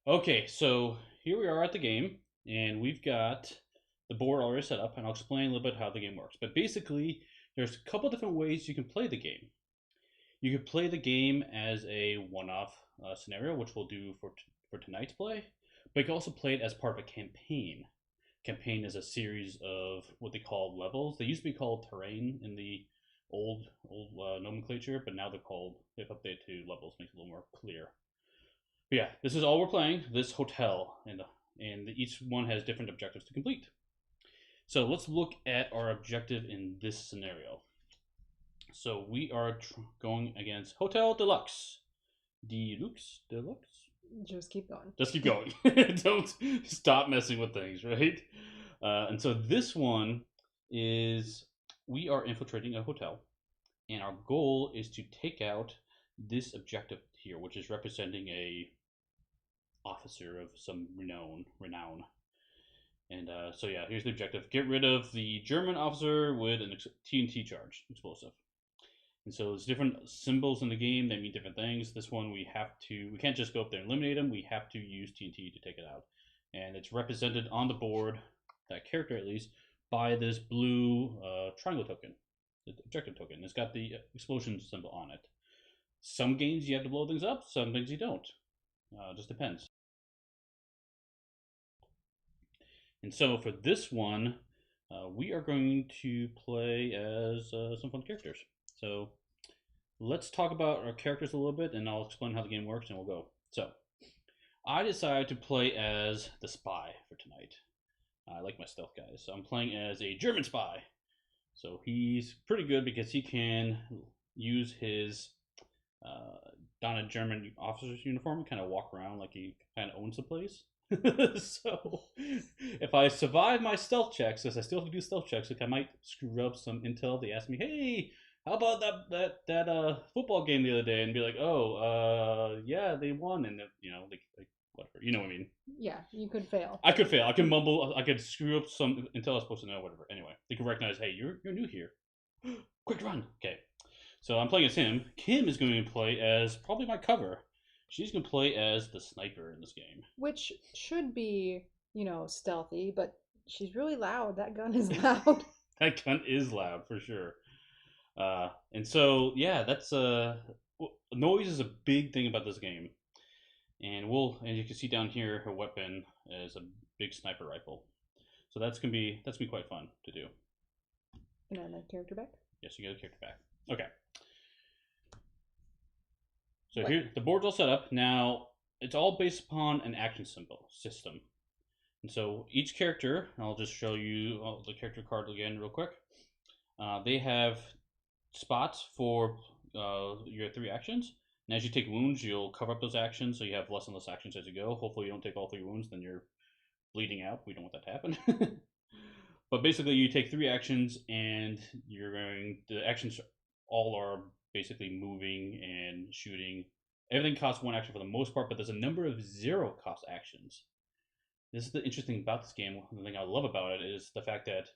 Okay, so here we are at the game, and we've got the board already set up, and I'll explain a little bit how the game works. But basically, there's a couple different ways you can play the game. You can play the game as a one-off scenario, which we'll do for tonight's play. But you can also play it as part of a campaign. Campaign is a series of what they call levels. They used to be called terrain in the old nomenclature, but now they've updated to levels, makes it a little more clear. But yeah, this is all we're playing. This hotel, and each one has different objectives to complete. So let's look at our objective in this scenario. So we are going against Hotel Deluxe. Deluxe. Just keep going. Just keep going. Don't stop messing with things, right? And so this one is we are infiltrating a hotel, and our goal is to take out this objective here, which is representing a officer of some renown. And so yeah, here's the objective: get rid of the German officer with an TNT charge explosive. And so there's different symbols in the game that mean different things. This one we can't just go up there and eliminate him. We have to use TNT to take it out. And it's represented on the board, that character at least, by this blue triangle token, the objective token. It's got the explosion symbol on it. Some games you have to blow things up, some things you don't. Just depends. And so for this one, we are going to play as some fun characters. So let's talk about our characters a little bit, and I'll explain how the game works, and we'll go. So I decided to play as the spy for tonight. I like my stealth guys, so I'm playing as a German spy. So he's pretty good because he can use his Donna German officer's uniform and kind of walk around like he kind of owns the place. So if I survive my stealth checks, because I still have to do stealth checks, like I might screw up some intel. They ask me, "Hey, how about that football game the other day?" And be like, "Oh, yeah, they won," and like whatever, you know what I mean? Yeah, you could fail. I could fail. I could mumble. I could screw up some until I was supposed to know. Whatever. Anyway, they can recognize. Hey, you're new here. Quick run. Okay. So I'm playing as him. Kim is going to play as probably my cover. She's going to play as the sniper in this game. Which should be, stealthy, but she's really loud. That gun is loud. That gun is loud for sure. And so yeah, that's noise is a big thing about this game. And you can see down here, her weapon is a big sniper rifle. So that's gonna be quite fun to do. Can I have my character back? Yes, you get a character back. Okay. So here, the board's all set up. Now, it's all based upon an action symbol system. And so each character, I'll just show you the character card again real quick. They have spots for your 3 actions. And as you take wounds, you'll cover up those actions, so you have less and less actions as you go. Hopefully you don't take all 3 wounds, then you're bleeding out. We don't want that to happen. But basically you take 3 actions, and the actions all are basically moving and shooting. Everything costs 1 action for the most part, but there's a number of 0 cost actions. This is the interesting about this game. The thing I love about it is the fact that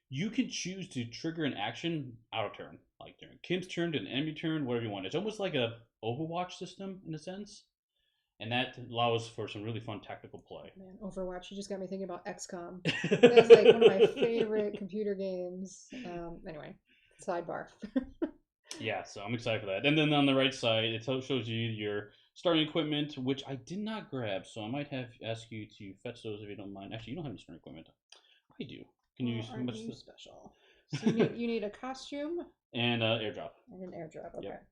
you can choose to trigger an action out of turn, like during Kim's turn, to an enemy turn, whatever you want. It's almost like a Overwatch system in a sense, and that allows for some really fun tactical play. Man, Overwatch, you just got me thinking about XCOM. That's like one of my favorite computer games. Anyway, sidebar. Yeah, so I'm excited for that. And then on the right side, it shows you your starting equipment, which I did not grab, so I might have ask you to fetch those if you don't mind. Actually, you don't have any starting equipment. I do. Can you use aren't you special? So you need a costume and airdrop. And an airdrop. Okay. Yep.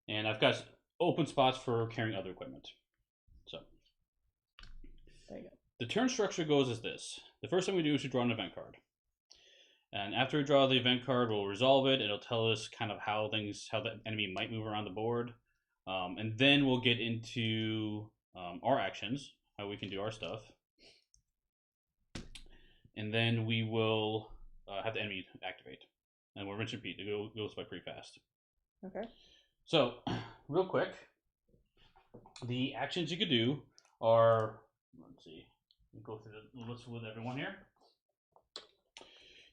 And I've got open spots for carrying other equipment. So there you go. The turn structure goes as this. The first thing we do is to draw an event card. And after we draw the event card, we'll resolve it. It'll tell us kind of how the enemy might move around the board. And then we'll get into our actions, how we can do our stuff. And then we will have the enemy activate. And we'll rinse and repeat. It goes by pretty fast. Okay. So, real quick, the actions you could do are, let's see, we'll go through the list with everyone here.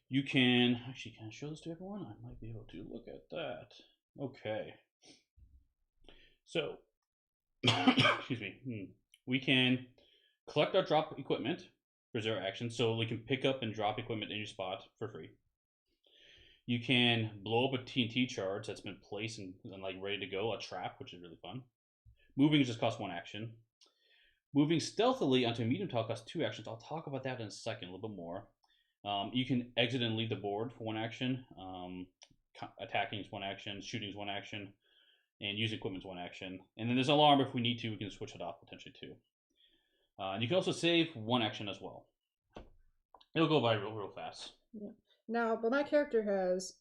You can I show this to everyone? I might be able to look at that. Okay. So, excuse me. We can collect or drop equipment for 0 action, so we can pick up and drop equipment in your spot for free. You can blow up a TNT charge that's been placed and like ready to go, a trap, which is really fun. Moving just costs 1 action. Moving stealthily onto a medium tile costs 2 actions. I'll talk about that in a second, a little bit more. You can exit and leave the board for 1 action. Attacking is 1 action. Shooting is 1 action. And using equipment is 1 action. And then there's an alarm. If we need to, we can switch it off potentially too. You can also save 1 action as well. It'll go by real fast. Yeah. Now, but my character has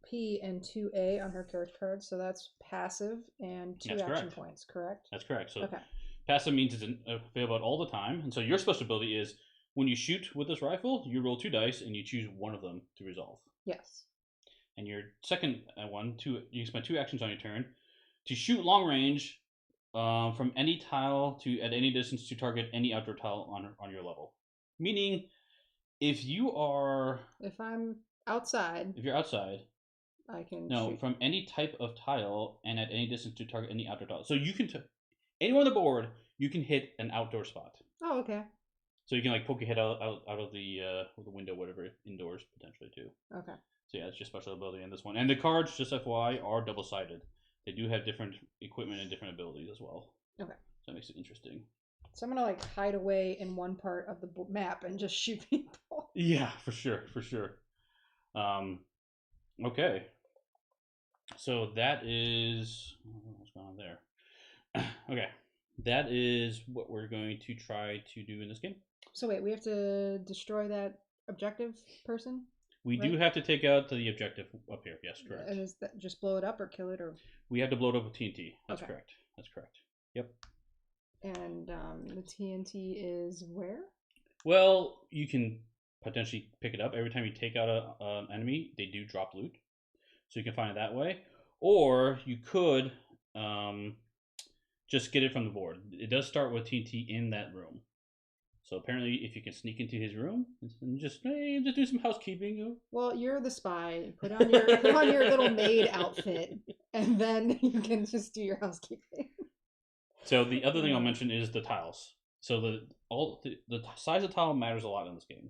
P and 2A on her character card, so that's passive and 2 That's action correct. points, correct? That's correct. So Okay. passive means it's available all the time. And so your special ability is when you shoot with this rifle, you roll 2 dice and you choose one of them to resolve. Yes. And your second one, you spend 2 actions on your turn to shoot long range from any tile to at any distance to target any outdoor tile on your level. Meaning, if I'm outside, if you're outside, I can no, shoot. from any type of tile and at any distance to target any outdoor tile. So you can anywhere on the board, you can hit an outdoor spot. Oh, okay. So you can like poke your head out of the window, whatever, indoors potentially too. Okay. So yeah, it's your special ability in this one. And the cards, just FYI, are double-sided. They do have different equipment and different abilities as well. Okay. So that makes it interesting. So I'm gonna like hide away in one part of the map and just shoot people. Yeah, for sure. Okay. So that is what's going on there. Okay, that is what we're going to try to do in this game. So wait, we have to destroy that objective person? We do have to take out the objective up here. Yes, correct. And is that just blow it up or kill it, or? We have to blow it up with TNT. That's correct. That's correct. Yep. And the TNT is where? Well, you can potentially pick it up every time you take out an enemy. They do drop loot, so you can find it that way. Or you could just get it from the board. It does start with TNT in that room. So apparently, if you can sneak into his room and just do some housekeeping. Well, you're the spy. Put on your little maid outfit, and then you can just do your housekeeping. So the other thing I'll mention is the tiles. So the size of tile matters a lot in this game.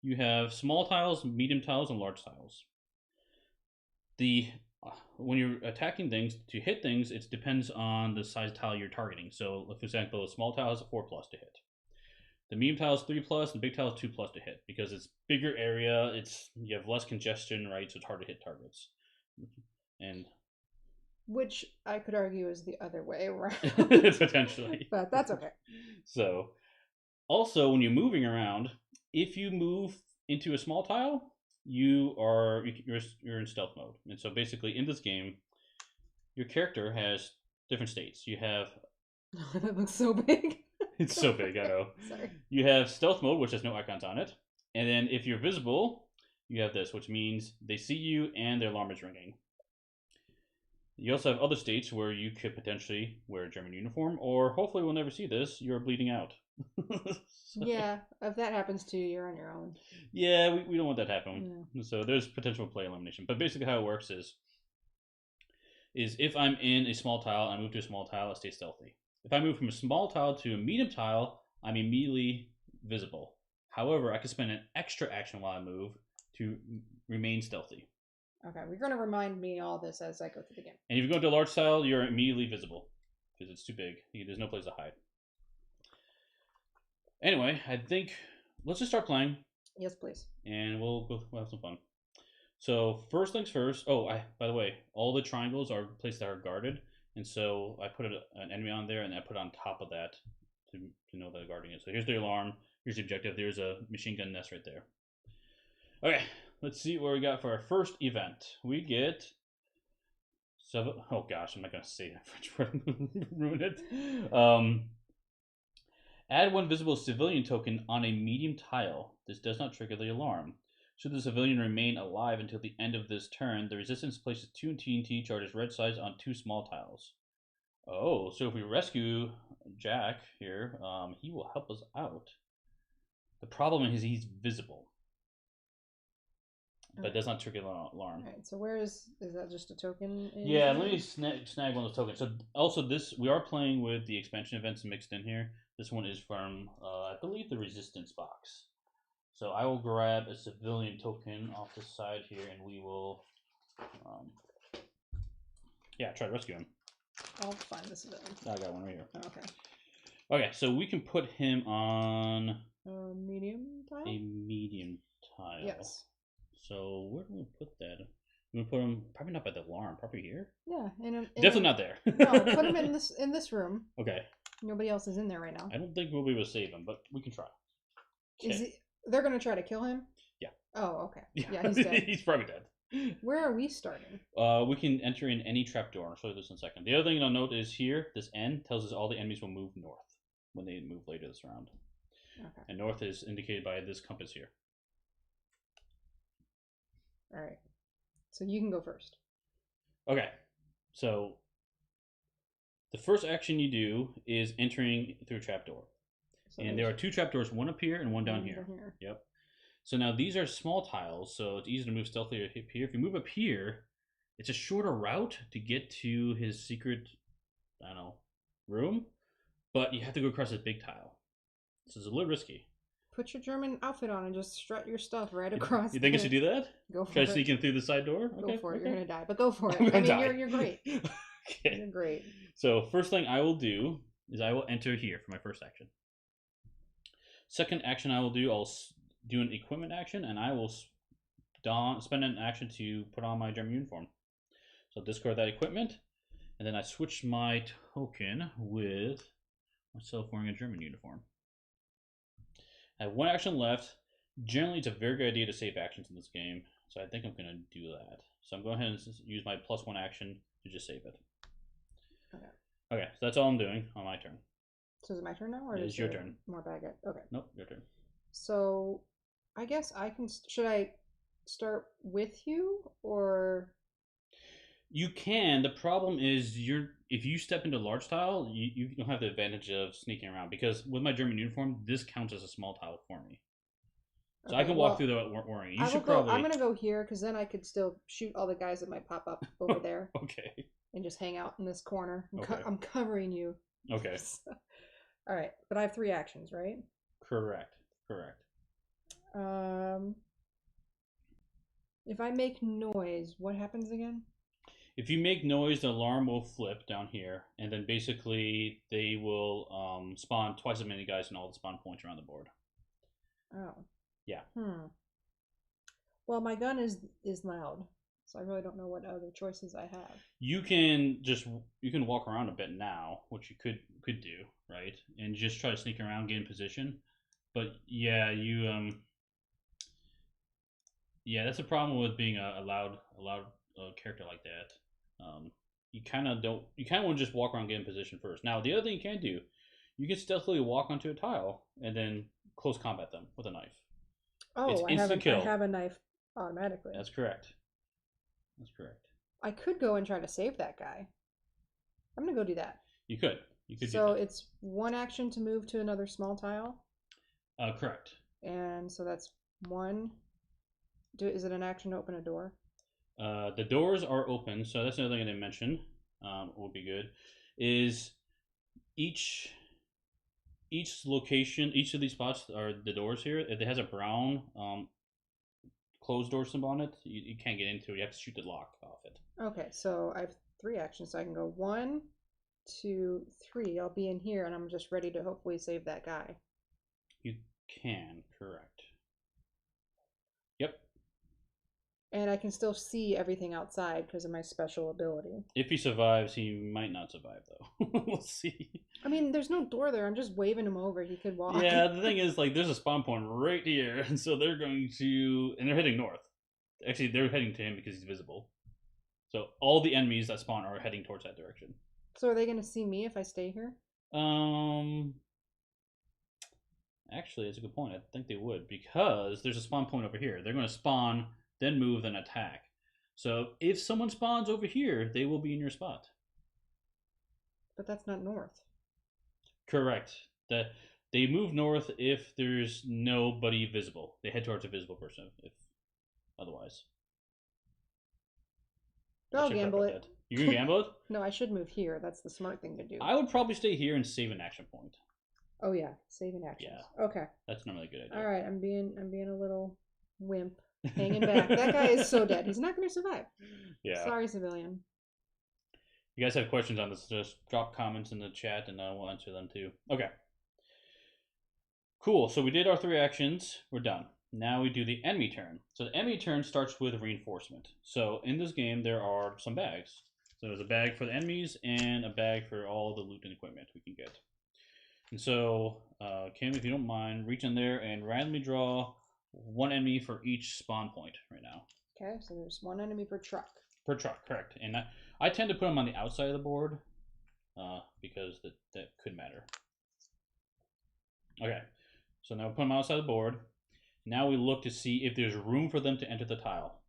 You have small tiles, medium tiles, and large tiles. When you're attacking things, to hit things, it depends on the size tile you're targeting. So, for example, a small tile is a 4+ to hit. The medium tile is 3+, and the big tile is 2+ to hit because it's bigger area. You have less congestion, right? So it's hard to hit targets. And which I could argue is the other way around. Potentially, but that's okay. So, also when you're moving around, if you move into a small tile, you're in stealth mode. And so basically in this game, your character has different states. You have that looks so big. It's so big, I know. Sorry. You have stealth mode, which has no icons on it. And then if you're visible, you have this, which means they see you and their alarm is ringing. You also have other states where you could potentially wear a German uniform, or hopefully we'll never see this, you're bleeding out. So, yeah, if that happens to you, you're on your own. Yeah, we don't want that to happen. Yeah. So there's potential play elimination. But basically how it works is if I'm in a small tile, I move to a small tile, I stay stealthy. If I move from a small tile to a medium tile, I'm immediately visible. However, I can spend an extra action while I move to remain stealthy. Okay, we're going to remind me all this as I go through the game. And if you go into a large tile, you're immediately visible because it's too big. There's no place to hide. Anyway, I think let's just start playing. Yes, please. And we'll have some fun. So first things first. Oh, by the way, all the triangles are places that are guarded, and so I put an enemy on there, and I put on top of that to know that guarding it. So here's the alarm. Here's the objective. There's a machine gun nest right there. Okay, let's see what we got for our first event. We get oh gosh, I'm not gonna say that French word. Ruin it. Add 1 visible civilian token on a medium tile. This does not trigger the alarm. Should the civilian remain alive until the end of this turn, the resistance places 2 TNT charges red size on 2 small tiles. Oh, so if we rescue Jack here, he will help us out. The problem is he's visible. but it does not trigger the alarm. Alright, so where is that just a token? Yeah, let me snag one of those tokens. So also this, we are playing with the expansion events mixed in here. This one is from, I believe, the Resistance box. So I will grab a civilian token off the side here, and we will, try to rescue him. I'll find the civilian. I got one right here. Oh, okay. Okay, so we can put him on medium tile. a medium tile. Yes. So where do we put that? I'm gonna put him probably not by the alarm. Probably here. Yeah, Definitely not there. No, put him in this room. Okay. Nobody else is in there right now. I don't think we'll be able to save him, but we can try. Okay. They're gonna try to kill him? Yeah. Oh, okay. Yeah, he's dead. He's probably dead. Where are we starting? We can enter in any trapdoor. I'll show you this in a second. The other thing I'll note is here, this N tells us all the enemies will move north when they move later this round. Okay. And north is indicated by this compass here. All right. So you can go first. Okay. So the first action you do is entering through a trapdoor. So and there are two trapdoors, one up here and one down here. Yep. So now these are small tiles, so it's easy to move stealthily up here. If you move up here, it's a shorter route to get to his secret, I don't know, room, but you have to go across this big tile. So it's a little risky. Put your German outfit on and just strut your stuff right across. You think I should do that? Go for it. Try sneaking through the side door? Okay, go for it. You're gonna die, but go for it. You're great. Okay. You're great. So first thing I will do is I will enter here for my first action. Second action I will do, I'll do an equipment action, and I will spend an action to put on my German uniform. So discard that equipment, and then I switch my token with myself wearing a German uniform. I have one action left. Generally, it's a very good idea to save actions in this game, so I think I'm going to do that. So I'm going ahead and use my +1 action to just save it. Okay. Okay, so that's all I'm doing on my turn. So is it my turn now, or it is your turn? More bag it. Okay. Nope, your turn. So, I guess I can. Should I start with you, or? You can. The problem is if you step into large tile, you don't have the advantage of sneaking around, because with my German uniform, this counts as a small tile for me. So okay, I can walk through that worrying. I'm going to go here, because then I could still shoot all the guys that might pop up over there. Okay. And just hang out in this corner. Okay. I'm covering you. Okay. All right, but I have 3 actions, right? Correct. If I make noise, what happens again? If you make noise, the alarm will flip down here, and then basically they will spawn twice as many guys in all the spawn points around the board. Oh. Yeah. Well, my gun is loud, so I really don't know what other choices I have. You can walk around a bit now, which you could do, right? And just try to sneak around, get in position. But yeah, that's a problem with being a loud character like that. You kind of want to just walk around, get in position first. Now, the other thing you can do, you can stealthily walk onto a tile and then close combat them with a knife. Oh, it's instant kill. I have a knife automatically. That's correct. I could go and try to save that guy. I'm gonna go do that. You could. So it's 1 action to move to another small tile. Correct. And so that's 1. Is it an action to open a door? The doors are open, so that's another thing I didn't mention. Would be good. Is each location, each of these spots are the doors here. If it has a brown closed door symbol on it, you can't get into it. You have to shoot the lock off it. Okay, so I have 3 actions, so I can go 1, 2, 3. I'll be in here, and I'm just ready to hopefully save that guy. You can, correct. Yep. And I can still see everything outside because of my special ability. If he survives, he might not survive, though. We'll see. I mean, there's no door there. I'm just waving him over. He could walk. Yeah, the thing is, like, there's a spawn point right here, and so they're going to... And they're heading north. Actually, they're heading to him because he's visible. So all the enemies that spawn are heading towards that direction. So are they going to see me if I stay here? Actually, it's a good point. I think they would, because there's a spawn point over here. They're going to spawn, then move, then attack. So if someone spawns over here, they will be in your spot. But that's not north. Correct. They move north if there's nobody visible. They head towards a visible person. otherwise. I'll gamble it. That. You can gamble it? No, I should move here. That's the smart thing to do. I would probably stay here and save an action point. Oh yeah, saving actions. Yeah. Okay. That's normally a good idea. All right, I'm being a little wimp, hanging back. That guy is so dead. He's not going to survive. Yeah. Sorry, civilian. You guys have questions on this, just drop comments in the chat and we'll answer them too. Okay. Cool. So we did our 3 actions. We're done. Now we do the enemy turn. So the enemy turn starts with reinforcement. So in this game, there are some bags. So there's a bag for the enemies and a bag for all the loot and equipment we can get. And so, Kim, if you don't mind, reach in there and randomly draw 1 enemy for each spawn point right now. Okay, so there's 1 enemy per truck. Per truck, correct. And I tend to put them on the outside of the board because that could matter. Okay, so now we put them outside the board. Now we look to see if there's room for them to enter the tile.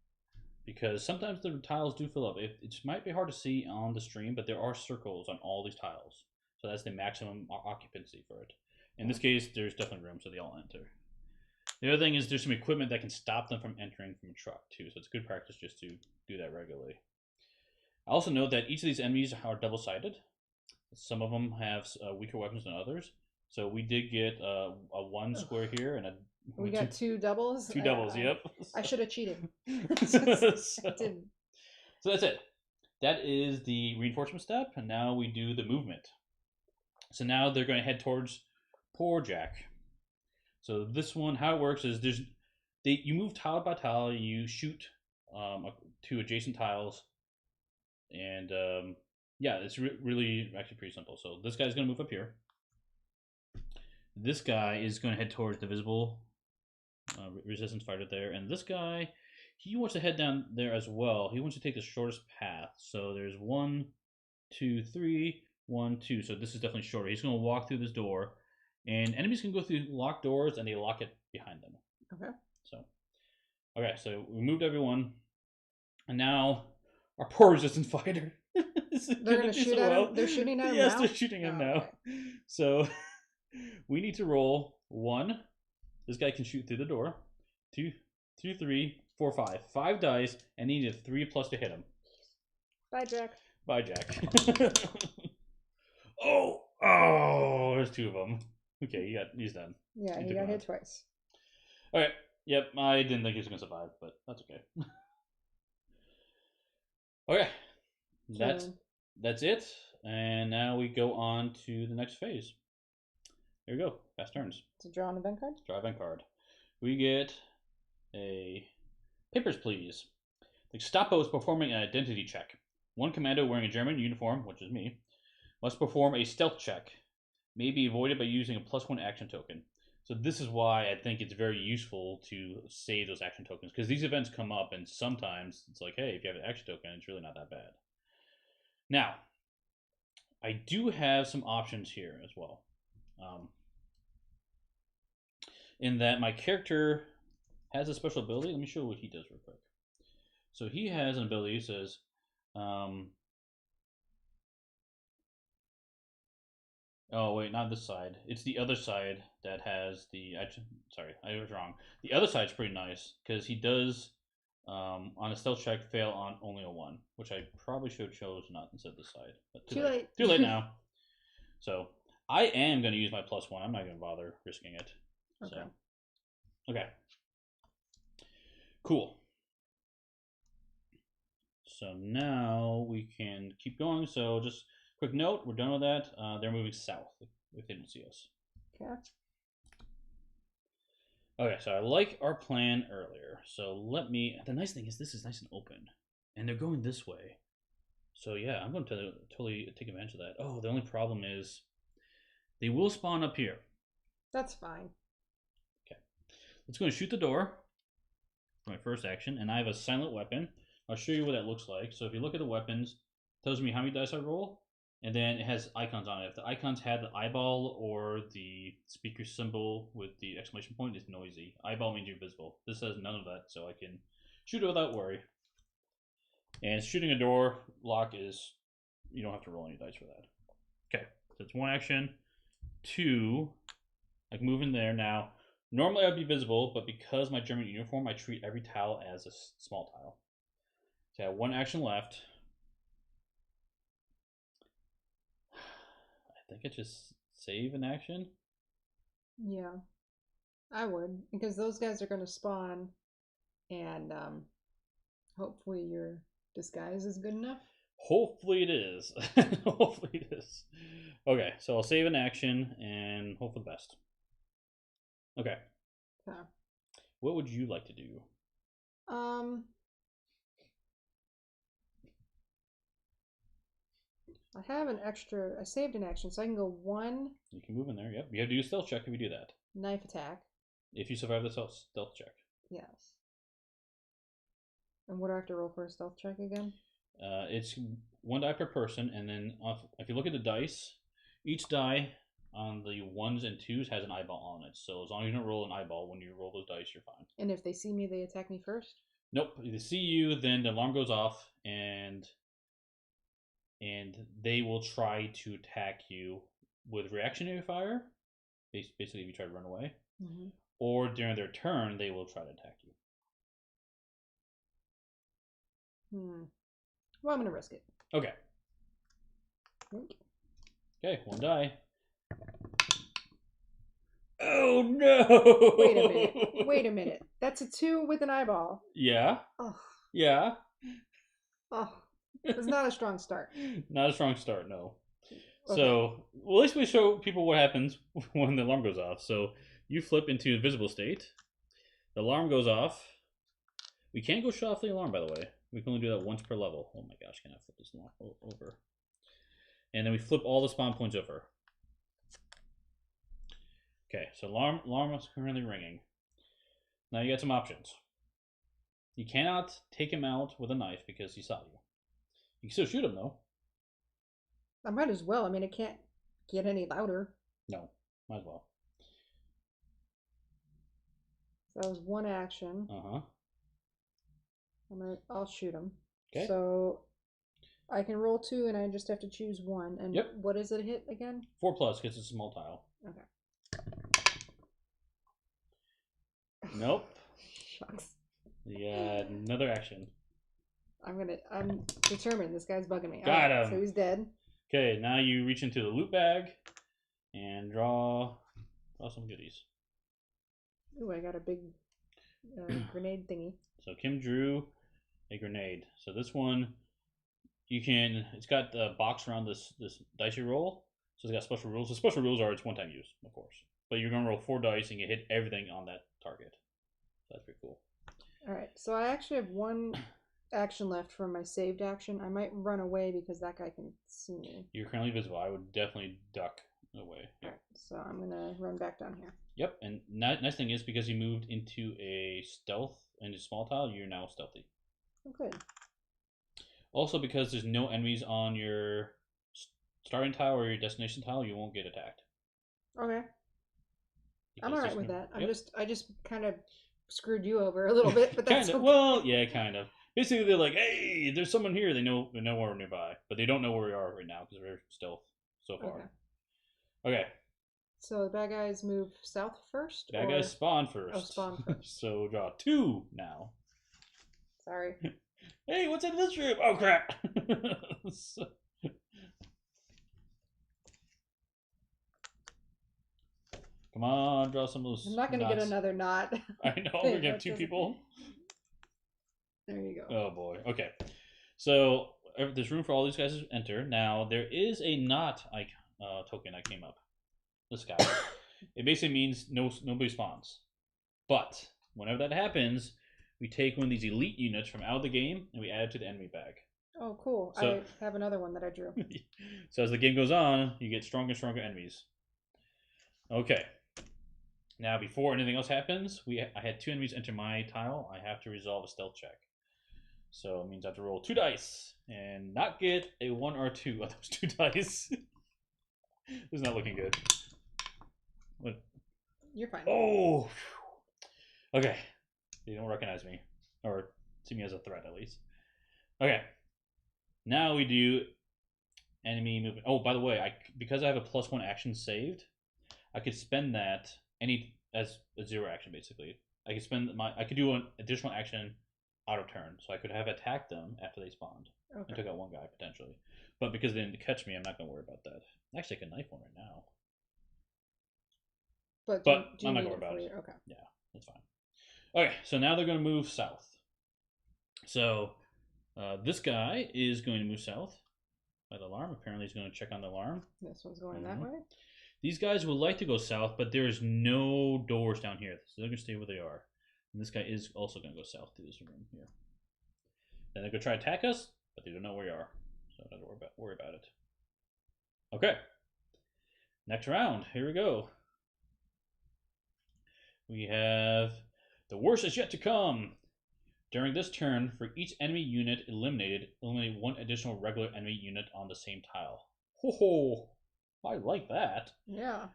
Because sometimes the tiles do fill up. It might be hard to see on the stream, but there are circles on all these tiles. So that's the maximum occupancy for it. In this case, there's definitely room, so they all enter. The other thing is there's some equipment that can stop them from entering from a truck, too. So it's good practice just to do that regularly. I also note that each of these enemies are double-sided. Some of them have weaker weapons than others. So we did get a 1 square here and a... We got 2 doubles? 2 doubles, yep. I should have cheated. So that's it. That is the reinforcement step, and now we do the movement. So now they're going to head towards poor Jack. So this one, how it works is you move tile by tile, you shoot to adjacent tiles, and yeah, it's really actually pretty simple. So this guy's going to move up here. This guy is going to head towards the visible resistance fighter there, and this guy, he wants to head down there as well. He wants to take the shortest path. So there's 1, 2, 3, 1, 2. So this is definitely shorter. He's going to walk through this door, and enemies can go through locked doors, and they lock it behind them. Okay. So we moved everyone, and now our poor resistance fighter. They're going to shoot at him. They're shooting at him now. Yes, they're shooting him now. Okay. So we need to roll 1. This guy can shoot through the door. 2, 3, 4, 5. 5 dice, and he needs a 3+ to hit him. Bye, Jack. Bye, Jack. Oh, there's 2 of them. Okay, he's done. Yeah, he got hit twice. All right. Yep, I didn't think he was gonna survive, but that's okay. Okay, that's it, and now we go on to the next phase. Here we go. Fast turns. To draw an event card. Draw an event card. We get a papers, please. The Gestapo is performing an identity check. 1 commando wearing a German uniform, which is me, must perform a stealth check. May be avoided by using a +1 action token. So this is why I think it's very useful to save those action tokens, because these events come up, and sometimes it's like, hey, if you have an action token, it's really not that bad. Now, I do have some options here as well. In that my character has a special ability. Let me show you what he does real quick. So he has an ability that says, oh wait, not this side. It's the other side that has the. Sorry, I was wrong. The other side's pretty nice because he does on a stealth check fail on only a 1, which I probably should have chosen not instead of this side. But too late. Too late now. So I am going to use my +1. I'm not going to bother risking it. Okay. So, okay. Cool. So now we can keep going. So just quick note, we're done with that. They're moving south if they don't see us. Okay. Okay, so I like our plan earlier. So the nice thing is this is nice and open. And they're going this way. So yeah, I'm going to totally take advantage of that. Oh, the only problem is they will spawn up here. That's fine. Okay. Let's go and shoot the door for my first action. And I have a silent weapon. I'll show you what that looks like. So if you look at the weapons, it tells me how many dice I roll. And then it has icons on it. If the icons had the eyeball or the speaker symbol with the exclamation point, it's noisy. Eyeball means you're visible. This has none of that, so I can shoot it without worry. And shooting a door lock is, you don't have to roll any dice for that. Okay, so it's 1 action. 2, I can move in there now. Normally I'd be visible, but because my German uniform, I treat every tile as a small tile. So I have one action left. I think I just save an action. Yeah, I would, because those guys are going to spawn, and hopefully your disguise is good enough. Hopefully it is. Hopefully it is. Okay, so I'll save an action and hope for the best. Okay. Okay. What would you like to do? I have an extra. I saved an action, so I can go one You can move in there. Yep. You have to do a stealth check if you do that. knife attack. If you survive the stealth check. Yes. And what do I have to roll for a stealth check again? It's 1 die per person, and then if you look at the dice, each die on the 1s and 2s has an eyeball on it. So as long as you don't roll an eyeball when you roll those dice, you're fine. And if they see me, they attack me first? Nope. If they see you, then the alarm goes off, and they will try to attack you with reactionary fire. Basically, if you try to run away, or during their turn, they will try to attack you. Well, I'm gonna risk it. Okay. Okay, 1 die. Oh no! Wait a minute. Wait a minute. That's a 2 with an eyeball. Yeah. Oh. Yeah. Oh. It's not a strong start. Not a strong start, no. Okay. So, well, at least we show people what happens when the alarm goes off. So, you flip into invisible state. The alarm goes off. We can't go shut off the alarm, by the way. We can only do that once per level. Oh my gosh, can I flip this alarm over? And then we flip all the spawn points over. Okay, so alarm is currently ringing. Now you got some options. You cannot take him out with a knife because he saw you. You can still shoot him, though. I might as well. I mean, it can't get any louder. No, might as well. So that was one action. Uh-huh. I'll shoot him. Okay. So I can roll 2 and I just have to choose 1. And yep. What is it hit again? 4+ because it's a small tile. Okay. Nope. Shucks. Yeah, another action. I'm determined. This guy's bugging me. Got him. So he's dead. Okay, now you reach into the loot bag and draw some goodies. Ooh, I got a big grenade thingy. So Kim drew a grenade. So this one, it's got the box around this dice you roll. So it's got special rules. The special rules are it's 1-time use, of course. But you're going to roll 4 dice and you hit everything on that target. So that's pretty cool. All right, so I actually have 1 action left from my saved action. I might run away because that guy can see me. You're currently visible. I would definitely duck away. All right, so I'm going to run back down here. Yep, and nice thing is because you moved into a stealth and a small tile, you're now stealthy. Oh, good. Also, because there's no enemies on your starting tile or your destination tile, you won't get attacked. Okay. I'm all right with that. Yep. I just kind of screwed you over a little bit, but that's okay. Well, yeah, kind of. Basically, they're like, "Hey, there's someone here." They know we're nearby, but they don't know where we are right now because we're stealth so far. Okay. So the bad guys move south first? Bad guys spawn first. Oh, spawn first. So draw 2 now. Sorry. Hey, what's in this room? Oh, crap. Come on, draw some of those. I'm not going to get another knot. I know, we're going to have 2 people. There you go. Oh, boy. Okay. So there's room for all these guys to enter. Now, there is a knot token that came up. This guy. It basically means nobody spawns. But whenever that happens, we take one of these elite units from out of the game and we add it to the enemy bag. Oh, cool. So, I have another one that I drew. So as the game goes on, you get stronger and stronger enemies. Okay. Now, before anything else happens, I had 2 enemies enter my tile. I have to resolve a stealth check. So it means I have to roll 2 dice and not get a 1 or 2 of those 2 dice. This is not looking good. What? You're fine. Oh! Okay. They don't recognize me. Or see me as a threat, at least. Okay. Now we do enemy movement. Oh, by the way, because I have a +1 action saved, I could spend that as a 0 action basically. I could spend I could do an additional action out of turn, so I could have attacked them after they spawned and took out one guy potentially. But because they didn't catch me, I'm not gonna worry about that. Actually, I can knife one right now. But I'm not gonna worry about it. Okay. Yeah, that's fine. Okay, so now they're gonna move south. So this guy is going to move south by the alarm. Apparently, he's going to check on the alarm. This one's going that way. These guys would like to go south, but there is no doors down here, so they're going to stay where they are. And this guy is also going to go south to this room here. Then they're going to try to attack us, but they don't know where we are, so I don't worry about it. Okay. Next round. Here we go. We have the worst is yet to come. During this turn, for each enemy unit eliminate one additional regular enemy unit on the same tile. Ho ho! I like that. Yeah.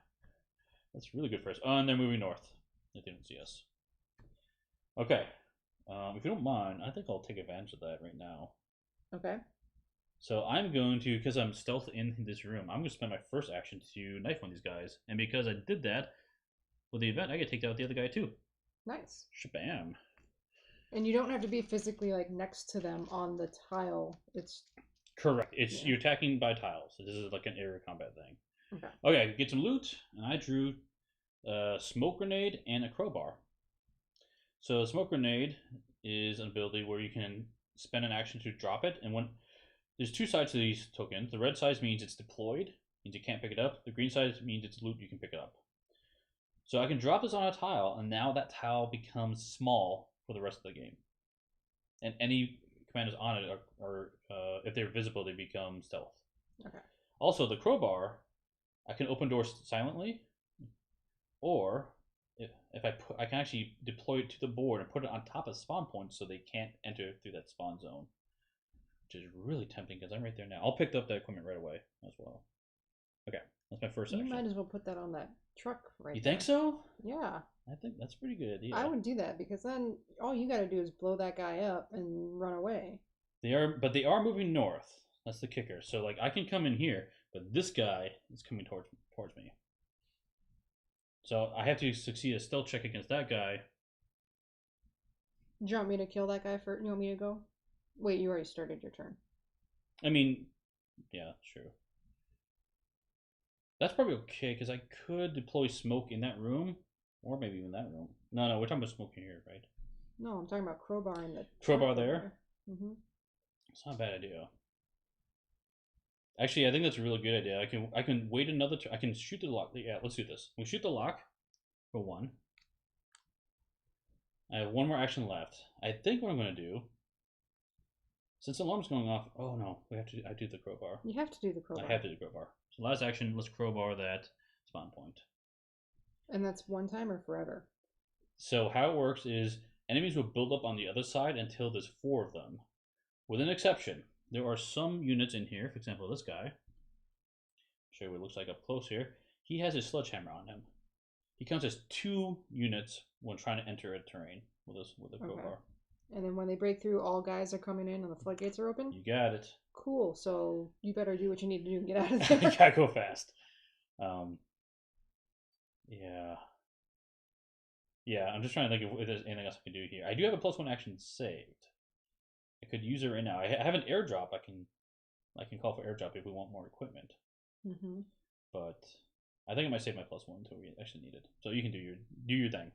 That's really good for us. Oh, and they're moving north. If they don't see us. Okay. If you don't mind, I think I'll take advantage of that right now. Okay. So I'm going to, because I'm stealth in this room, I'm going to spend my first action to knife one of these guys. And because I did that, with the event, I get to take out the other guy too. Nice. Shabam. And you don't have to be physically like next to them on the tile. It's correct. It's you're attacking by tiles. So this is like an area combat thing. Okay. Okay, get some loot, and I drew a smoke grenade and a crowbar. So a smoke grenade is an ability where you can spend an action to drop it, and when there's two sides to these tokens. The red side means it's deployed, means you can't pick it up. The green side means it's loot, you can pick it up. So I can drop this on a tile, and now that tile becomes small for the rest of the game. And any commanders on it are if they're visible, they become stealth. Okay. Also, the crowbar, I can open doors silently, or I can actually deploy it to the board and put it on top of spawn points so they can't enter through that spawn zone, which is really tempting because I'm right there now. I'll pick up that equipment right away as well. Okay, that's my first action. You might as well put that on that truck right You there. think so? Yeah. I think that's a pretty good idea. I would do that because then all you got to do is blow that guy up and run away. They are moving north. That's the kicker. So like I can come in here, but this guy is coming towards me. So I have to succeed a stealth check against that guy. Do you want me to kill that guy first? You want me to go? Wait, you already started your turn. I mean, yeah, true. That's probably okay because I could deploy smoke in that room, or maybe even that room. No, we're talking about smoke in here, right? No, I'm talking about crowbar in the crowbar there. Mm-hmm. It's not a bad idea. Actually, I think that's a really good idea. I can wait another. I can shoot the lock. Yeah, let's do this. We shoot the lock for one. I have one more action left. I think what I'm going to do, since the alarm's going off. Oh no, I do the crowbar. You have to do the crowbar. I have to do the crowbar. So last action, let's crowbar that spawn point. And that's one time or forever? So how it works is enemies will build up on the other side until there's 4 of them. With an exception, there are some units in here. For example, this guy. Show you what it looks like up close here. He has a sledgehammer on him. He counts as 2 units when trying to enter a terrain with a crowbar. Okay. And then when they break through, all guys are coming in and the floodgates are open? You got it. Cool. So you better do what you need to do and get out of there. You gotta go fast. Yeah, I'm just trying to think if there's anything else I can do here. I do have a +1 action saved. I could use it right now. I have an airdrop. I can call for airdrop if we want more equipment. Mm-hmm. But I think I might save my +1 until we actually need it. So you can do your thing.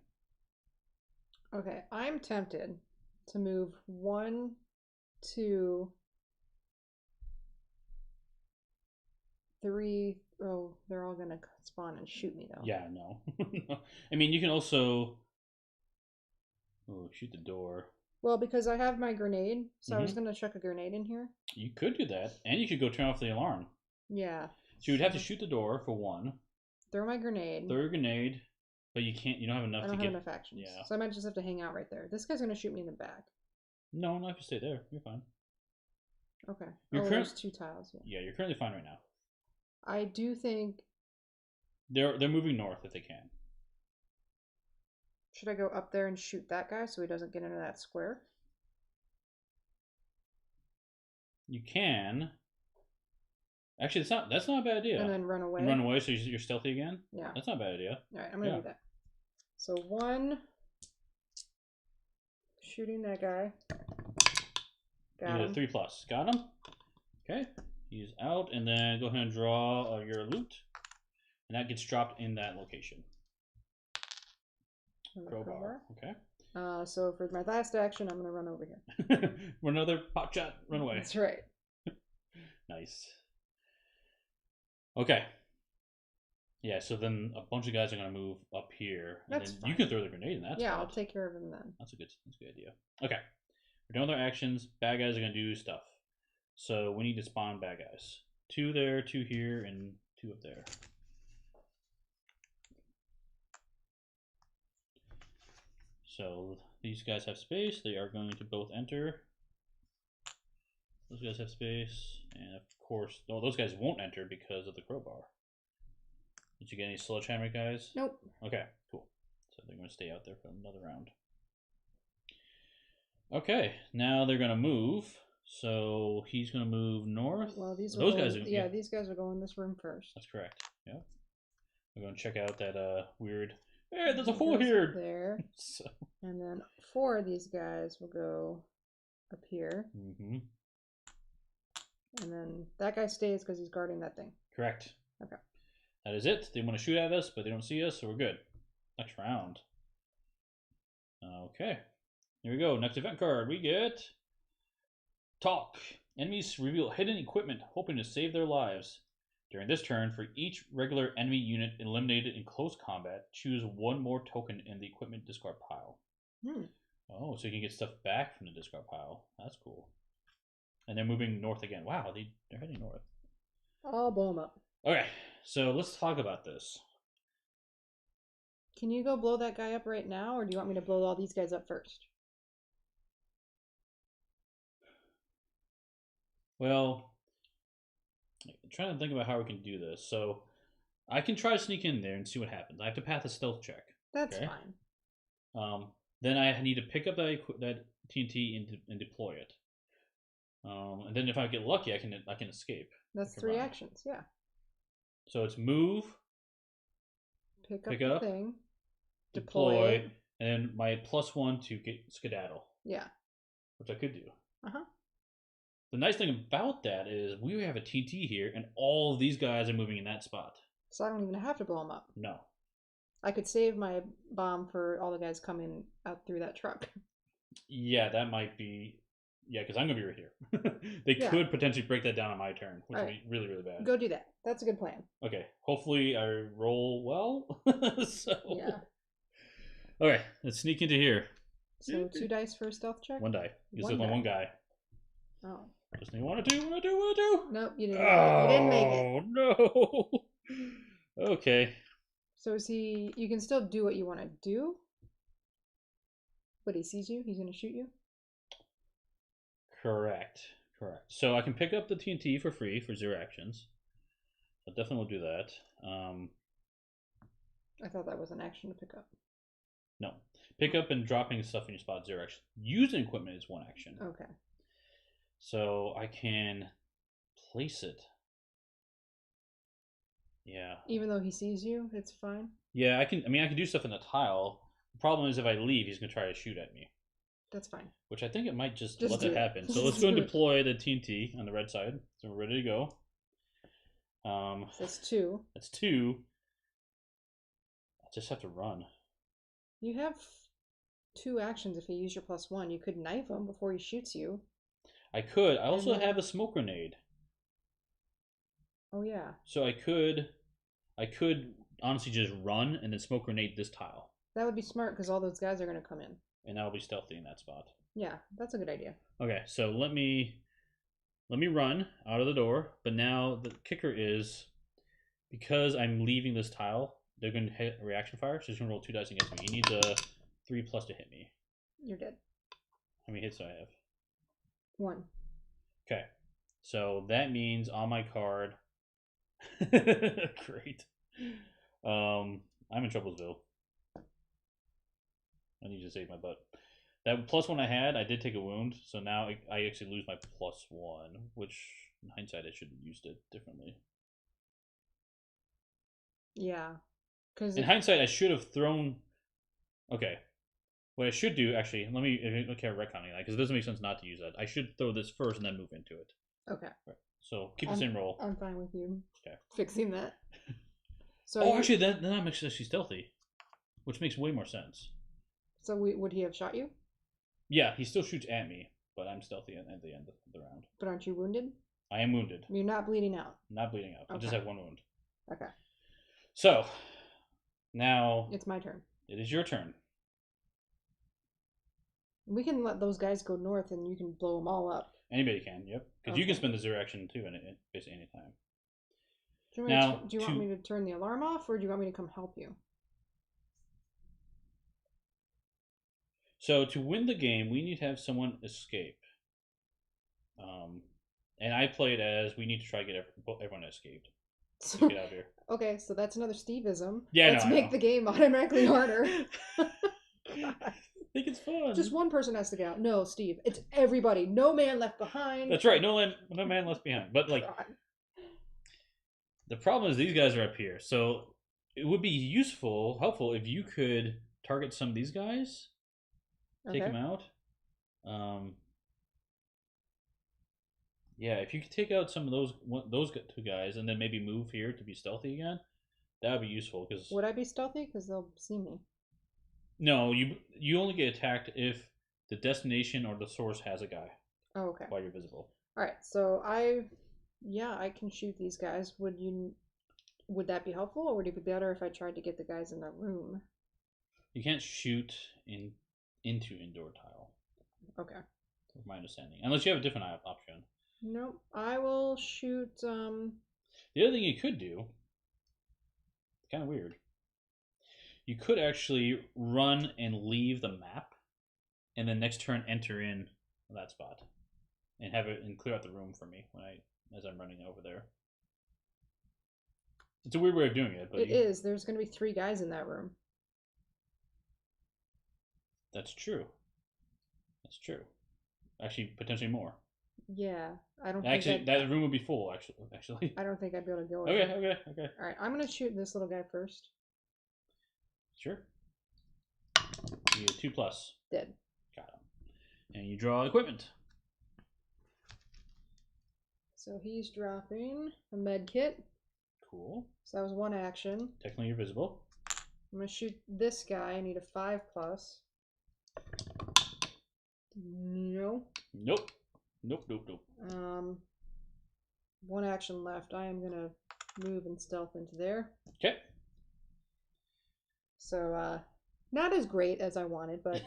Okay, I'm tempted to move 1, 2, 3. Oh, they're all gonna spawn and shoot me though. Yeah, no. I mean, you can also shoot the door. Well, because I have my grenade, so I was gonna chuck a grenade in here. You could do that, and you could go turn off the alarm. Yeah. So you'd have to shoot the door for 1. Throw my grenade. Throw your grenade, but you can't. You don't have enough. I don't have enough actions. Yeah. So I might just have to hang out right there. This guy's gonna shoot me in the back. No, not if you stay there. You're fine. Okay. There's 2 tiles. Yeah, you're currently fine right now. I do think they're moving north if they can. Should I go up there and shoot that guy so he doesn't get into that square? You can. Actually, that's not a bad idea. And then run away. And run away so you're stealthy again. Yeah. That's not a bad idea. All right, I'm gonna do that. So 1, shooting that guy. Got him. 3+. Got him. Okay. He's out, and then go ahead and draw your loot, and that gets dropped in that location. Crowbar. Okay. So for my last action, I'm gonna run over here. For another pot shot, run away. That's right. Nice. Okay. Yeah, so then a bunch of guys are gonna move up here, and That's then fine. you can throw the grenade in that. Yeah, spot. I'll take care of him then. That's a good idea. Okay, we're done with our actions. Bad guys are gonna do stuff, so we need to spawn bad guys. 2 there, 2 here, and 2 up there. So these guys have space. They are going to both enter. Those guys have space, and of course, no, those guys won't enter because of the crowbar. Did you get any sledgehammer guys? Nope. Okay, cool. So they're going to stay out there for another round. Okay, now they're going to move. So he's going to move north. Well, these those guys are, yeah, these guys are going in this room first. That's correct. Yeah. We're going to check out that weird. Hey, there's a fool here. There. So. And then 4 of these guys will go up here. Mm-hmm. And then that guy stays because he's guarding that thing. Correct. Okay. That is it. They want to shoot at us, but they don't see us, so we're good. Next round. Okay. Here we go. Next event card. We get Talk. Enemies reveal hidden equipment, hoping to save their lives. During this turn, for each regular enemy unit eliminated in close combat, choose 1 more token in the equipment discard pile. Oh, so you can get stuff back from the discard pile. That's cool. And they're moving north again. Wow, they're heading north. I'll blow them up. Okay, so let's talk about this. Can you go blow that guy up right now, or do you want me to blow all these guys up first? Well, I'm trying to think about how we can do this. So I can try to sneak in there and see what happens. I have to pass a stealth check. That's fine. Then I need to pick up that TNT and deploy it. And then if I get lucky, I can escape. That's 3 actions, yeah. So it's move, pick up the thing, deploy, and then my +1 to get skedaddle. Yeah. Which I could do. Uh-huh. The nice thing about that is we have a TNT here, and all of these guys are moving in that spot. So I don't even have to blow them up. No. I could save my bomb for all the guys coming out through that truck. Yeah, that might be... Yeah, because I'm going to be right here. They could potentially break that down on my turn, which would be really, really bad. Go do that. That's a good plan. Okay. Hopefully I roll well. Yeah. Okay, let's sneak into here. So 2 dice for a stealth check? 1 die. Because there's only 1 guy. Oh. Just need 1 or 2, 1 or 2, 1 or 2. Nope, you didn't. You didn't make it. Oh, no. Okay. So is he... You can still do what you want to do, but he sees you? He's going to shoot you? Correct. So I can pick up the TNT for free for 0 actions. I definitely will do that. I thought that was an action to pick up. No. Pick up and dropping stuff in your spot, 0 action. Using equipment is 1 action. Okay. So I can place it. Yeah. Even though he sees you, it's fine? Yeah, I can do stuff in the tile. The problem is if I leave, he's going to try to shoot at me. That's fine. Which I think it might just let that happen. So Just let's go and deploy the TNT on the red side. So we're ready to go. That's 2. That's 2. I just have to run. You have 2 actions if you use your +1. You could knife him before he shoots you. I could. I also have a smoke grenade. Oh yeah. So I could honestly just run and then smoke grenade this tile. That would be smart because all those guys are going to come in. And I'll be stealthy in that spot. Yeah, that's a good idea. Okay, so let me run out of the door. But now the kicker is because I'm leaving this tile, they're going to hit a reaction fire. So he's going to roll 2 dice against me. He needs a 3+ to hit me. You're dead. How many hits do I have? 1. Okay, so that means on my card. Great. I'm in Troublesville. I need to save my butt. That +1 I had, I did take a wound, so now I actually lose my +1, which in hindsight I should have used it differently. Yeah, because in hindsight I should have thrown Okay. What I should do, actually, let me retconning that because it doesn't make sense not to use that. I should throw this first and then move into it. Okay. Right. So keep the same roll. I'm fine with you. Okay. Fixing that. So actually, then I'm actually stealthy, which makes way more sense. So would he have shot you? Yeah, he still shoots at me, but I'm stealthy at the end of the round. But aren't you wounded? I am wounded. You're not bleeding out. Not bleeding out. I just have 1 wound. Okay. So now it's my turn. It is your turn. We can let those guys go north, and you can blow them all up. Anybody can, yep. Because you can spend the 0 action too, basically any time. Do you want me to turn the alarm off, or do you want me to come help you? So to win the game, we need to have someone escape. And I played as we need to try to get everyone escaped. To get out of here. Okay, so that's another Steveism. Yeah, let's make the game automatically harder. I think it's fun. Just one person has to get out. No, Steve, it's everybody. No man left behind. That's right. No man left behind. But like, God. The problem is these guys are up here, so it would be helpful if you could target some of these guys, take them out. Yeah, if you could take out some of those 2 guys and then maybe move here to be stealthy again, that would be useful. Because would I be stealthy? Because they'll see me. No, you only get attacked if the destination or the source has a guy. Oh, okay. While you're visible. All right, so I can shoot these guys. Would that be helpful, or would it be better if I tried to get the guys in the room? You can't shoot into indoor tile. Okay. That's my understanding, unless you have a different option. Nope. I will shoot. The other thing you could do, kind of weird. You could actually run and leave the map, and then next turn enter in that spot, and have it and clear out the room for me as I'm running over there. It's a weird way of doing it, but it is. There's going to be 3 guys in that room. That's true. That's true. Actually, potentially more. Yeah, I don't. Actually, that room would be full. Actually, I don't think I'd be able to go. Okay. All right, I'm gonna shoot this little guy first. Sure. You get 2+. Dead. Got him. And you draw equipment. So he's dropping a med kit. Cool. So that was 1 action. Technically, you're visible. I'm gonna shoot this guy. I need a 5+. No. Nope. 1 action left. I am gonna move and stealth into there. Okay. So, not as great as I wanted, but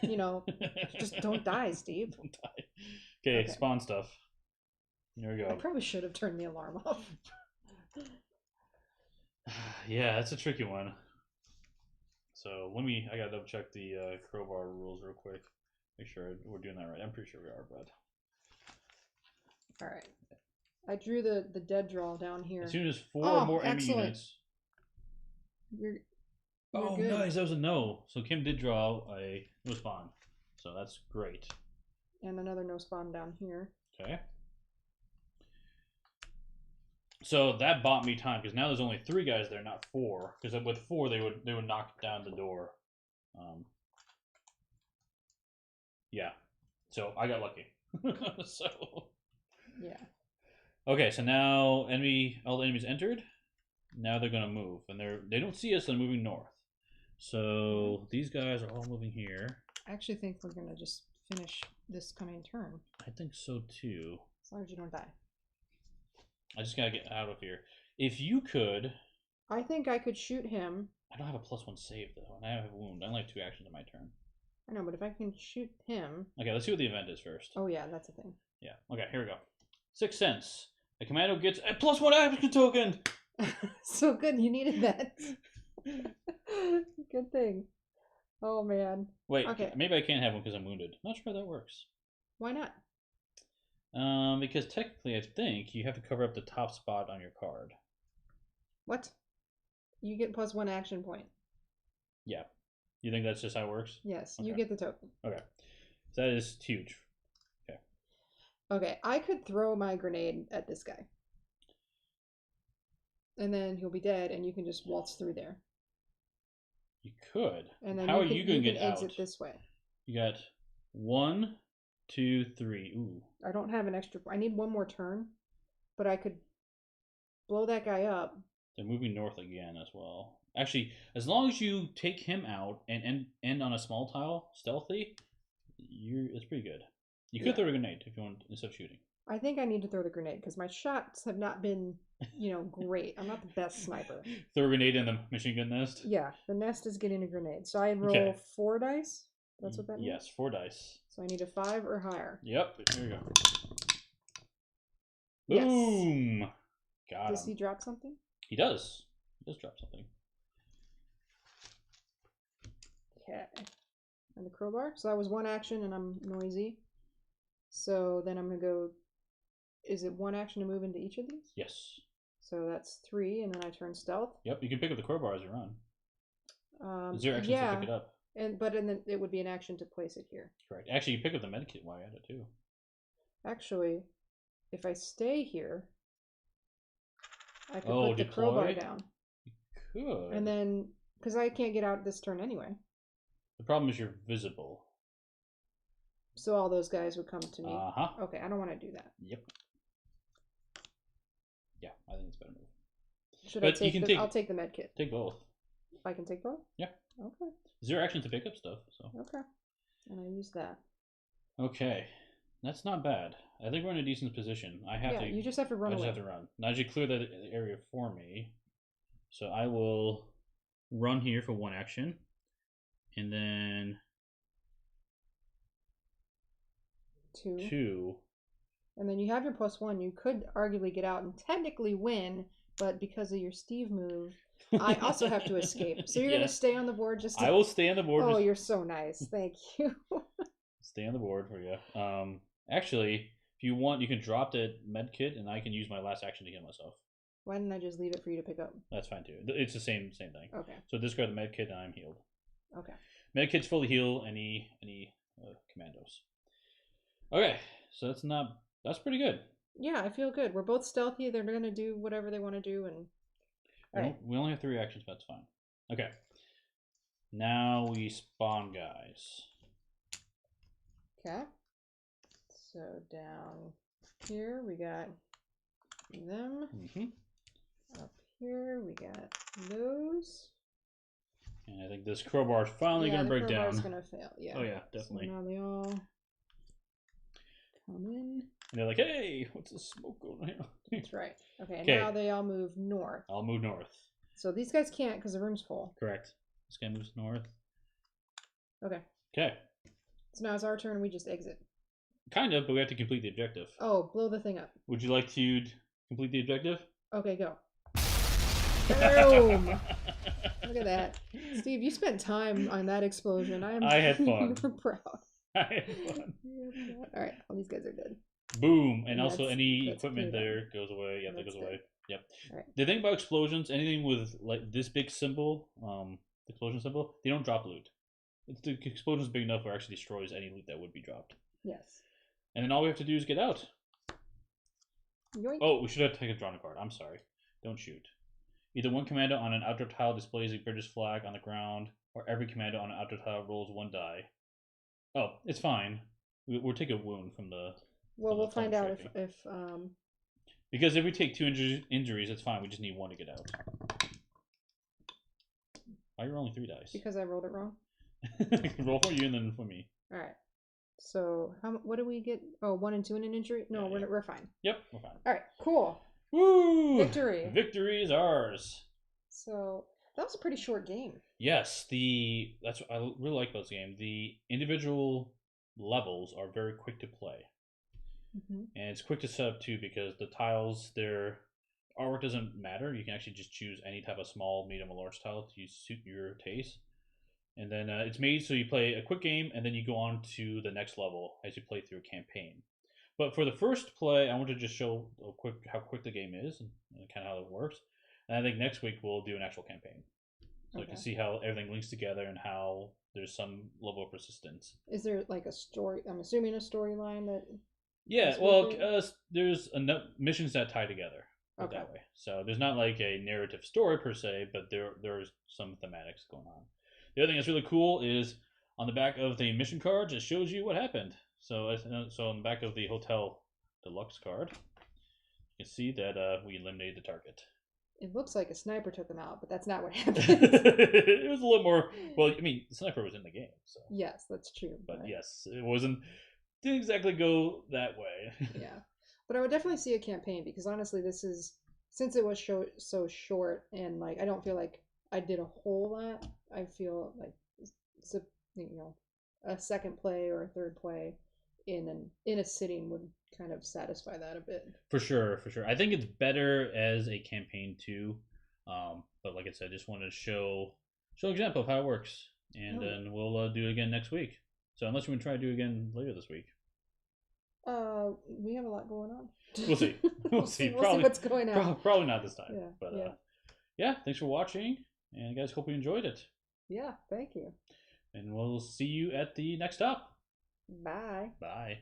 just don't die, Steve. Don't die. Okay, spawn stuff. There we go. I probably should have turned the alarm off. Yeah, that's a tricky one. So I gotta double check the crowbar rules real quick. Make sure we're doing that right. I'm pretty sure we are, but. All right. I drew the dead draw down here. As soon as 4 or more enemy units. You're good. Nice. That was a no. So Kim did draw a no spawn. So that's great. And another no spawn down here. Okay. So that bought me time because now there's only 3 guys there, not 4. Because with 4 they would knock down the door. Yeah. So I got lucky. So. Yeah. Okay, so now all the enemies entered. Now they're gonna move, and they don't see us. They're moving north. So these guys are all moving here. I actually think we're gonna just finish this coming turn. I think so too. As long as you don't die. I just gotta get out of here. If you could. I think I could shoot him. I don't have a +1 save though, and I have a wound. I only have 2 actions on my turn. I know, but if I can shoot him. Okay, let's see what the event is first. Oh yeah, that's a thing. Yeah. Okay, here we go. 6 cents. A commando gets a +1 action token. So good, you needed that. Good thing. Oh man. Wait. Okay. Maybe I can't have one because I'm wounded. Not sure how that works. Why not? Because technically, I think you have to cover up the top spot on your card. What? You get +1 action point. Yeah. You think that's just how it works? Yes. Okay. You get the token. Okay. So that is huge. Okay. Okay. I could throw my grenade at this guy. And then he'll be dead, and you can just waltz through there. You could. And then how are you going to get exit out? this way. You got 1, 2, 3. Ooh. I don't have an extra. I need one more turn, but I could blow that guy up. They're moving north again as well. Actually, as long as you take him out and end on a small tile, stealthy, it's pretty good. You could throw a grenade if you want instead of shooting. I think I need to throw the grenade because my shots have not been, great. I'm not the best sniper. Throw a grenade in the machine gun nest? Yeah, the nest is getting a grenade. So I roll 4 dice. That's what that means? Yes, 4 dice. So I need a 5 or higher. Yep, there you go. Yes. Boom! Got him. Does he drop something? He does. He does drop something. Okay. And the crowbar. So that was 1 action and I'm noisy. So then I'm going to go... Is it 1 action to move into each of these? Yes. So that's 3, and then I turn stealth. Yep, you can pick up the crowbar as you run. Is there action to pick it up? But then it would be an action to place it here. Correct. Actually, you pick up the medkit while you're at it too. Actually, if I stay here, I could put the crowbar down. You could. And then, because I can't get out this turn anyway. The problem is you're visible. So all those guys would come to me. Uh-huh. Okay, I don't want to do that. Yep. Yeah, I think it's a better move. Should I take I'll take the med kit. Take both. I can take both? Yeah. Okay. 0 action to pick up stuff, so. Okay. And I use that. Okay. That's not bad. I think we're in a decent position. You just have to run away. I just have to run. Now, you clear that area for me. So I will run here for 1 action. And then... 2. And then you have your +1. You could arguably get out and technically win, but because of your Steve move, I also have to escape. So you're going to stay on the board just to... I will stay on the board. Oh, you're so nice. Thank you. Stay on the board for you. Actually, if you want, you can drop the med kit, and I can use my last action to heal myself. Why didn't I just leave it for you to pick up? That's fine too. It's the same thing. Okay. So discard the med kit, and I'm healed. Okay. Med kit's fully heal any commandos. Okay, so that's pretty good. Yeah, I feel good. We're both stealthy. They're gonna do whatever they want to do, and we only have 3 actions, but that's fine. Okay. Now we spawn guys. Okay. So down here we got them. Up here we got those. And I think this crowbar is finally going to break down. The crowbar's going to fail, yeah. Oh yeah, definitely. So now they all come in. And they're like, hey, what's this smoke going here? That's right. Okay, and now they all move north. I'll move north. So these guys can't because the room's full. Correct. This guy moves north. Okay. Okay. So now it's our turn. We just exit. Kind of, but we have to complete the objective. Oh, blow the thing up. Would you like to complete the objective? Okay, go. Boom! Look at that. Steve, you spent time on that explosion. I had fun. Proud. I had fun. Alright, all these guys are dead. Boom! And also any equipment there goes away. Yep, that goes away. Yep. Right. The thing about explosions, anything with like this big symbol, explosion symbol, they don't drop loot. The explosion's big enough where it actually destroys any loot that would be dropped. Yes. And then all we have to do is get out. Yoink. Oh, we should have taken a drawn card. I'm sorry. Don't shoot. Either one commando on an outdoor tile displays a British flag on the ground, or every commando on an outdoor tile rolls 1 die. Oh, it's fine. We'll take a wound from the... Well, we'll find out if Because if we take 2 injuries, it's fine. We just need 1 to get out. Why are you rolling 3 dice? Because I rolled it wrong. Roll for you and then for me. Alright. So, what do we get? Oh, 1 and 2 in an injury? No, we're fine. Yep, we're fine. Alright, cool. Woo! Victory. Victory is ours. So, that was a pretty short game. Yes, that's what I really like about this game. The individual levels are very quick to play. And it's quick to set up too because the tiles, their artwork doesn't matter. You can actually just choose any type of small, medium, or large tile to suit your taste. And then it's made so you play a quick game and then you go on to the next level as you play through a campaign. But for the first play, I want to just show how quick the game is and kind of how it works. And I think next week we'll do an actual campaign. So you can see how everything links together and how there's some level of persistence. Is there like a story? I'm assuming a storyline that... Yeah, well, there's missions that tie together that way. So there's not like a narrative story per se, but there's some thematics going on. The other thing that's really cool is on the back of the mission cards, it shows you what happened. So, so on the back of the Hotel Deluxe card, you can see that we eliminated the target. It looks like a sniper took them out, but that's not what happened. It was a little more. Well, I mean, the sniper was in the game, so. Yes, that's true. But yes, it wasn't. Didn't exactly go that way. Yeah, but I would definitely see a campaign because honestly, this is since it was so short and like I don't feel like I did a whole lot. I feel like it's a, a second play or a third play in a sitting would kind of satisfy that a bit. For sure, for sure. I think it's better as a campaign too. But like I said, I just wanted to show an example of how it works, and then we'll do it again next week. So unless you want to try to do it again later this week. We have a lot going on. We'll see. We'll see. We'll see what's going on. Probably not this time. Yeah. But yeah. Thanks for watching, and guys, hope you enjoyed it. Yeah. Thank you. And we'll see you at the next stop. Bye. Bye.